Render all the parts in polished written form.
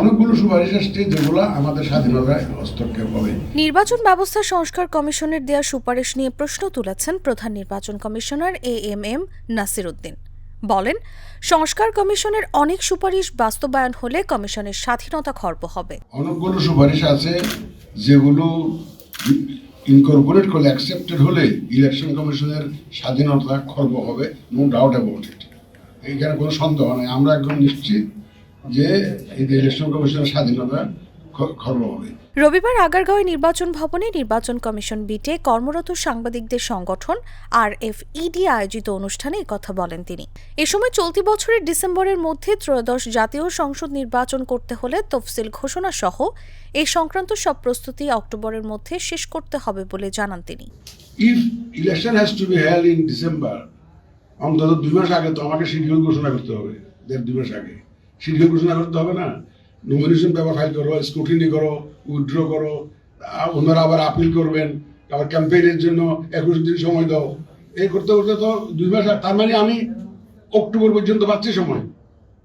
অনেকগুলো সুপারিশ আসছে যেগুলো আমাদের স্বাধীনতায় হস্তক্ষেপ হবে। নির্বাচন ব্যবস্থা সংস্কার কমিশনের দেয়া সুপারিশ নিয়ে প্রশ্ন তুলেছেন প্রধান নির্বাচন কমিশনার এএমএম নাসির উদ্দিন। বলেন, সংস্কার কমিশনের অনেক সুপারিশ বাস্তবায়ন হলে কমিশনের স্বাধীনতা খর্ব হবে। অনেকগুলো সুপারিশ আছে যেগুলো ইনকর্পোরেট করলে অ্যাকসেপ্টেড হলে ইলেকশন কমিশনের স্বাধীনতা খর্ব হবে, নো ডাউট অ্যাবাউট ইট। এইখানে কোনো সন্দেহ নেই, আমরা একদম নিশ্চিত যে এই ইলেকশন কমিশনের স্বাধীনতা খর্ব হবে। রবিবার আগারগাঁওয়ে নির্বাচন ভবনে নির্বাচন কমিশন বিটে কর্মরত সাংবাদিকদের সংগঠন RFED আয়োজিত অনুষ্ঠানে কথা বলেন তিনি। এ সময় চলতি বছরের ডিসেম্বরের মধ্যে ত্রয়োদশ জাতীয় সংসদ নির্বাচন করতে হলে তফসিল ঘোষণা সহ এই সংক্রান্ত সব প্রস্তুতি অক্টোবরের মধ্যে শেষ করতে হবে বলে জানান তিনি। If election has to be held in December, অন্তত 2 মাস আগে তো আমাকে শিডিউল ঘোষণা করতে হবে। 1.5-2 মাস আগে শিডিউল ঘোষণা করতে হবে না? নমিনেশন পেপার ফাইল করো, স্ক্রুটিনি করো, উইথড্র করো, ওনারা আবার আপিল করবেন, আবার ক্যাম্পেইনের জন্য 21 দিন সময় দাও। এই করতে করতে তো 2 মাস, তার মানে আমি অক্টোবর পর্যন্ত পাচ্ছি সময়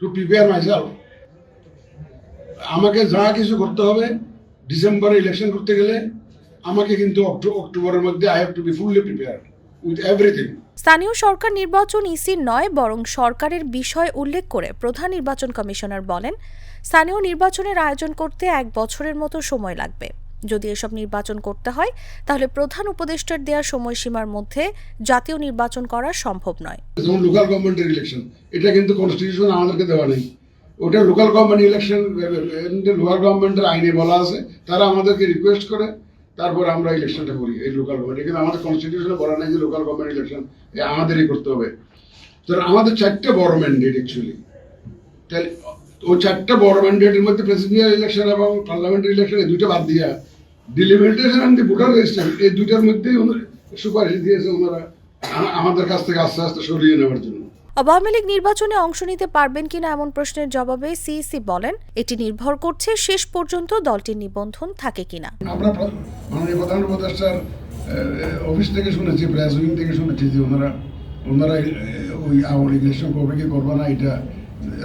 টু প্রিপেয়ার মাইসেলফ। আমাকে যা কিছু করতে হবে ডিসেম্বরে ইলেকশন করতে গেলে আমাকে কিন্তু অক্টোবরের মধ্যে I have to be fully prepared with everything. স্থানীয় সরকার নির্বাচন ইসির নয়, বরং সরকারের বিষয় উল্লেখ করে প্রধান নির্বাচন কমিশনার বলেন, স্থানীয় নির্বাচনের আয়োজন করতে 1 বছরের মতো সময় লাগবে। যদি এসব নির্বাচন করতে হয় তাহলে প্রধান উপদেষ্টার দেওয়া সময়সীমার মধ্যে জাতীয় নির্বাচন করা সম্ভব নয়। যেমন লোকাল গভর্নমেন্টের ইলেকশন, এটা কিন্তু কনস্টিটিউশন আমাদেরকে দেওয়া নেই। ওটা লোকাল গভর্নমেন্ট ইলেকশন, লোকাল গভর্নমেন্টের আইনে বলা আছে, তারা আমাদেরকে রিকোয়েস্ট করে তারপর আমরা ইলেকশনটা করি। এই লোকাল গভর্নমেন্ট, কিন্তু আমাদের কনস্টিটিউশনে বলা নেই যে লোকাল গভর্নমেন্ট ইলেকশন আমাদেরই করতে হবে। তো আমাদের 4টে বড় ম্যান্ডেট অ্যাকচুয়ালি। তাহলে ওই 4টে বড় ম্যান্ডেটের মধ্যে প্রেসিডেন্সিয়াল ইলেকশন এবং পার্লামেন্টারি ইলেকশন, এই 2টা বাদ দিয়া delimitation and the voter registration, এই 2টার মধ্যেই সুপারিশ দিয়েছে ওনারা আমাদের কাছ থেকে আস্তে আস্তে সরিয়ে নেওয়ার জন্য। আওয়ামী লীগ নির্বাচনে অংশ নিতে পারবেন কিনা এমন প্রশ্নের জবাবে সিইসি বলেন, এটি নির্ভর করছে শেষ পর্যন্ত দলটির নিবন্ধন থাকে কিনা। আমরা মাননীয় প্রধান উপদেষ্টার অফিস থেকে শুনেছি, প্রেস উইং থেকে শুনেছি যে ওনারা ওই আওয়ামী লীগ ইলেকশন করবে কি করবে না এটা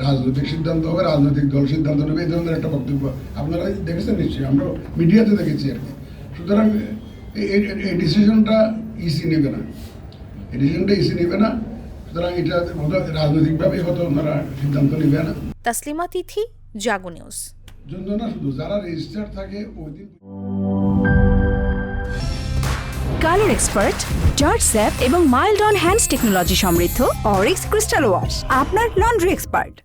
রাজনৈতিক সিদ্ধান্ত হবে, রাজনৈতিক দল সিদ্ধান্ত নেবে, এই ধরনের একটা বক্তব্য আপনারা দেখেছেন নিশ্চয়ই, আমরা মিডিয়াতে দেখেছি আর কি। সুতরাং এই ডিসিশনটা ইসি নেবে না, এই ডিসিশনটা ইসি নেবে না। সুতরাং এটা রাজনৈতিকভাবে হয়তো ওনারা সিদ্ধান্ত নেবে না। তাসলিমা তিথি, জাগো নিউজ। জন্য না, শুধু যারা রেজিস্টার থাকে ওই দিন। কালার এক্সপার্ট, জর্জ স্যাপ এবং মাইল্ড অন হ্যান্ডস টেকনোলজি সমৃদ্ধ অরিক্স ক্রিস্টাল ওয়াশ আপনার লন্ড্রি এক্সপার্ট।